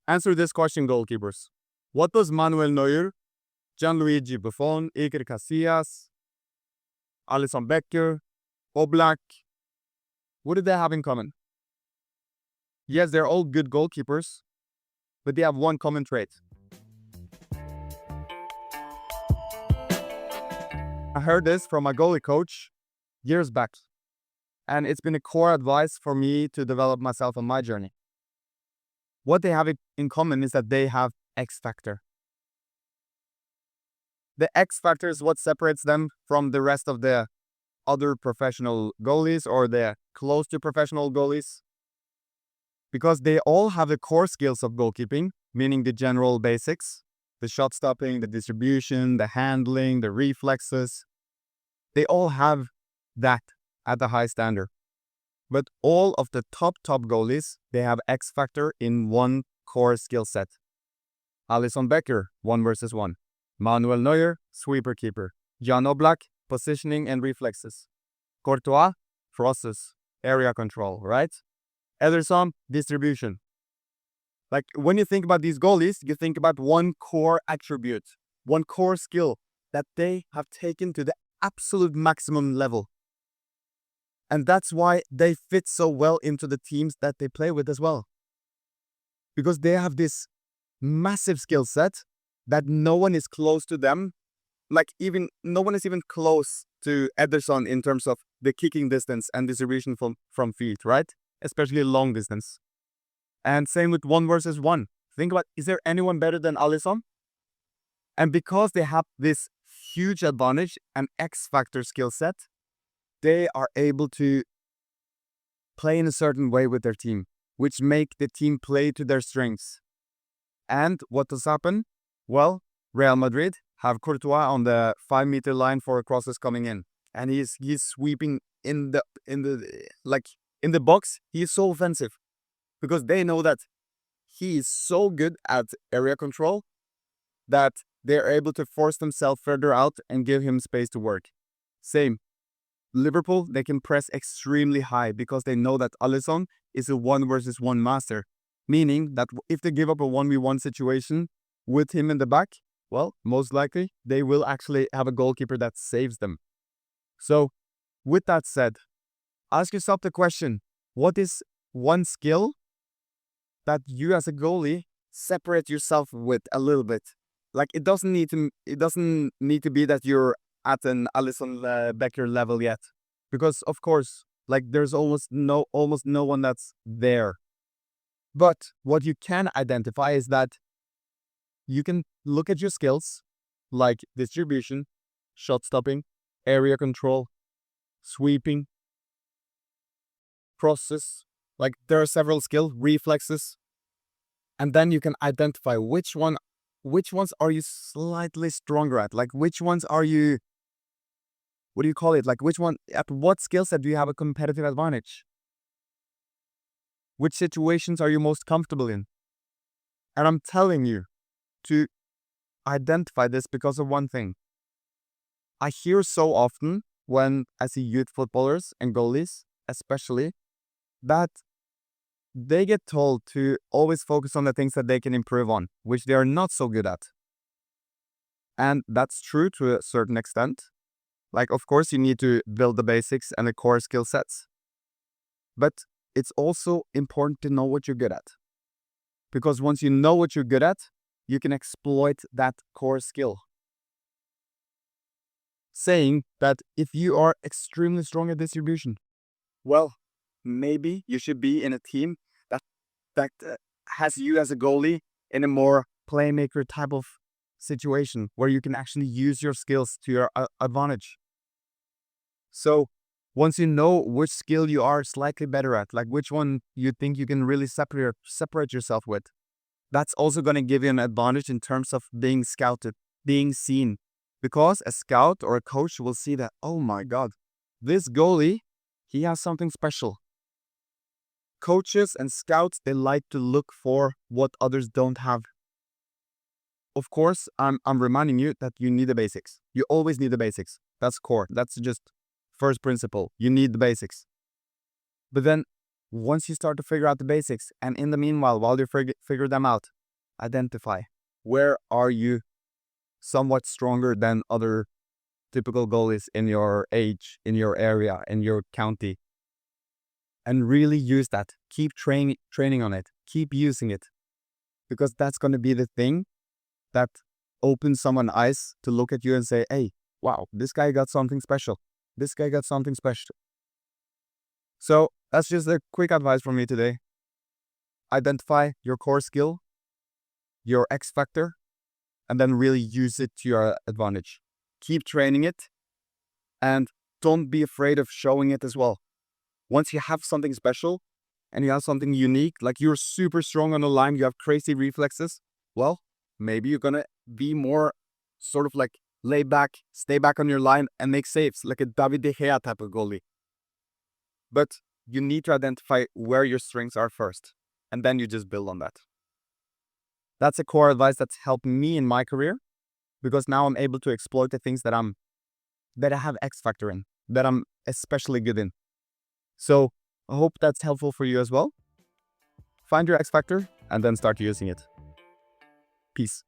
Answer this question, goalkeepers. What does Manuel Neuer, Gianluigi Buffon, Iker Casillas, Alisson Becker, Oblak, what do they have in common? Yes, they're all good goalkeepers, but they have one common trait. I heard this from my goalie coach years back, and it's been a core advice for me to develop myself on my journey. What they have in common is that they have X factor. The X factor is what separates them from the rest of the other professional goalies or the close to professional goalies, because they all have the core skills of goalkeeping, meaning the general basics, the shot stopping, the distribution, the handling, the reflexes. They all have that at a high standard. But all of the top goalies, they have X factor in one core skill set. Alisson Becker, 1v1. Manuel Neuer, sweeper keeper. Jan Oblak, positioning and reflexes. Courtois, process, area control, right? Ederson, distribution. Like when you think about these goalies, you think about one core attribute, one core skill that they have taken to the absolute maximum level. And that's why they fit so well into the teams that they play with as well. Because they have this massive skill set that no one is close to them. Like even no one is even close to Ederson in terms of the kicking distance and distribution from feet, right? Especially long distance. And same with 1v1. Think about, is there anyone better than Alisson? And because they have this huge advantage and X factor skill set, they are able to play in a certain way with their team, which make the team play to their strengths. And what does happen? Well, Real Madrid have Courtois on the 5-meter line for crosses coming in, and he's sweeping in the box. He's so offensive because they know that he is so good at area control that they're able to force themselves further out and give him space to work. Same. Liverpool, they can press extremely high because they know that Alisson is a 1v1 master, meaning that if they give up a 1v1 situation with him in the back, well, most likely they will actually have a goalkeeper that saves them. So, with that said, ask yourself the question, what is one skill that you as a goalie separate yourself with a little bit? Like it doesn't need to be that you're at an Alisson Becker level yet, because of course, like there's almost no one that's there. But what you can identify is that you can look at your skills like distribution, shot stopping, area control, sweeping, process. Like there are several skills, reflexes, and then you can identify which ones are you slightly stronger at? Like which ones are you, what do you call it? Like at what skill set do you have a competitive advantage? Which situations are you most comfortable in? And I'm telling you to identify this because of one thing. I hear so often when I see youth footballers and goalies, especially, that they get told to always focus on the things that they can improve on, which they are not so good at. And that's true to a certain extent. Like, of course, you need to build the basics and the core skill sets. But it's also important to know what you're good at. Because once you know what you're good at, you can exploit that core skill. Saying that if you are extremely strong at distribution, well, maybe you should be in a team that has you as a goalie in a more playmaker type of situation where you can actually use your skills to your advantage. So once you know which skill you are slightly better at, like which one you think you can really separate yourself with, that's also going to give you an advantage in terms of being scouted, being seen. Because a scout or a coach will see that, oh my God, this goalie, he has something special. Coaches and scouts, they like to look for what others don't have. Of course, I'm reminding you that you need the basics. You always need the basics. That's core. That's just first principle. You need the basics. But then once you start to figure out the basics, and in the meanwhile, while you figure them out, identify where are you somewhat stronger than other typical goalies in your age, in your area, in your county. And really use that. Keep training on it. Keep using it. Because that's going to be the thing that opens someone's eyes to look at you and say, hey, wow, this guy got something special. This guy got something special. So that's just a quick advice from me today. Identify your core skill, your X factor, and then really use it to your advantage. Keep training it, and don't be afraid of showing it as well. Once you have something special and you have something unique, like you're super strong on the line, you have crazy reflexes, well, maybe you're gonna be more sort of like lay back, stay back on your line and make saves, like a David De Gea type of goalie. But you need to identify where your strengths are first, and then you just build on that. That's a core advice that's helped me in my career, because now I'm able to exploit the things that I have X factor in, that I'm especially good in. So I hope that's helpful for you as well. Find your X factor and then start using it. Peace.